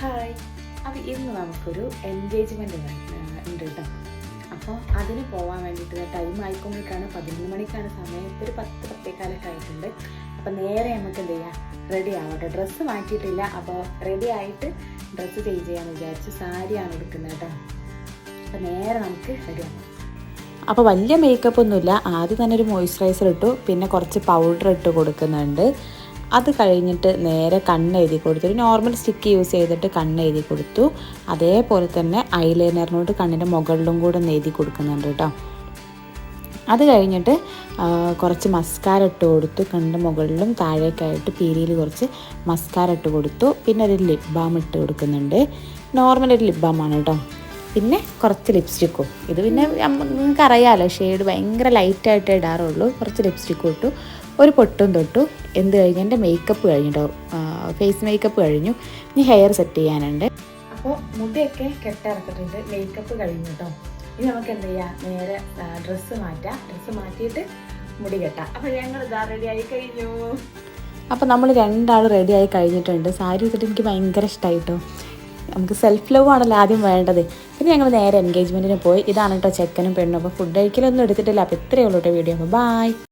Hi. അപ്പോൾ ഇന്ന് നമുക്കൊരു എൻഗേജ്മെൻറ്റ് ഉണ്ട് കേട്ടോ. അപ്പോൾ അതിന് പോകാൻ വേണ്ടിയിട്ട് ടൈം ആയിക്കൊണ്ടിരിക്കുകയാണ്. 11 മണിക്കാണ് സമയം. ഒരു 10-10:15 ആയിട്ടുണ്ട്. അപ്പോൾ നേരെ നമുക്ക് എന്ത് ചെയ്യാം, റെഡി ആവട്ടെ. ഡ്രസ്സ് മാറ്റിയിട്ടില്ല. അപ്പോൾ റെഡി ആയിട്ട് ഡ്രസ്സ് ചേഞ്ച് ചെയ്യാമെന്ന് വിചാരിച്ചു. സാരിയാണ് എടുക്കുന്നത് കേട്ടോ. അപ്പോൾ നേരെ നമുക്ക് റെഡി ആവാം. അപ്പോൾ വലിയ മേക്കപ്പ് ഒന്നുമില്ല. ആദ്യം തന്നെ ഒരു മോയ്സ്ചറൈസർ ഇട്ടു, പിന്നെ കുറച്ച് പൗഡർ ഇട്ട് കൊടുക്കുന്നുണ്ട്. അത് കഴിഞ്ഞിട്ട് നേരെ കണ്ണ് എഴുതി കൊടുത്തു. ഒരു നോർമൽ സ്റ്റിക്ക് യൂസ് ചെയ്തിട്ട് കണ്ണ് എഴുതി കൊടുത്തു. അതേപോലെ തന്നെ ഐലൈനറിനോട് കണ്ണിൻ്റെ മുകളിലും കൂടെ ഒന്ന് എഴുതി കൊടുക്കുന്നുണ്ട് കേട്ടോ. അത് കഴിഞ്ഞിട്ട് കുറച്ച് മസ്കാര ഇട്ട് കൊടുത്തു. കണ്ണിൻ്റെ മുകളിലും താഴേക്കായിട്ട് പീരിയിൽ കുറച്ച് മസ്കാര ഇട്ട് കൊടുത്തു. പിന്നെ ഒരു ലിപ് ബാം ഇട്ട് കൊടുക്കുന്നുണ്ട്. നോർമൽ ഒരു ലിപ് ബാമാണ് കേട്ടോ. പിന്നെ കുറച്ച് ലിപ്സ്റ്റിക്കും. ഇത് പിന്നെ നിങ്ങൾക്ക് അറിയാമല്ലോ, ഷെയ്ഡ് ഭയങ്കര ലൈറ്റായിട്ട് ഇടാറുള്ളൂ. കുറച്ച് ലിപ്സ്റ്റിക്കും ഇട്ടു, ഒരു പൊട്ടും തൊട്ടു. എന്ത് കഴിഞ്ഞ് എൻ്റെ മേക്കപ്പ് കഴിഞ്ഞിട്ടോ, ഫേസ് മേക്കപ്പ് കഴിഞ്ഞു. ഇനി ഹെയർ സെറ്റ് ചെയ്യാനുണ്ട്. അപ്പോൾ മുടിയൊക്കെ കെട്ടിറക്കിട്ടുണ്ട്, മേക്കപ്പ് കഴിഞ്ഞു കേട്ടോ. ഇനി നമുക്ക് എന്ത് ചെയ്യാം, നേരെ ഡ്രസ്സ് മാറ്റാം. ഡ്രസ്സ് മാറ്റിയിട്ട് മുടി കെട്ടാം. അപ്പോൾ ഞങ്ങൾ ഇതാ റെഡി ആയി കഴിഞ്ഞു. അപ്പോൾ നമ്മൾ രണ്ടാൾ റെഡി ആയി കഴിഞ്ഞിട്ടുണ്ട്. സാരി വെച്ചിട്ട് എനിക്ക് ഭയങ്കര ഇഷ്ടമായിട്ടോ. നമുക്ക് സെൽഫ് ലവ് ആണല്ലോ ആദ്യം വേണ്ടത്. പിന്നെ ഞങ്ങൾ നേരെ എൻഗേജ്മെൻറ്റിന് പോയി. ഇതാണ് കേട്ടോ ചെക്കനും പെണ്ണും. അപ്പോൾ ഫുഡ് കഴിക്കലൊന്നും എടുത്തിട്ടില്ല. അപ്പോൾ ഇത്രയേ ഉള്ളൂ കേട്ടോ വീഡിയോ. അപ്പോൾ ബായ്.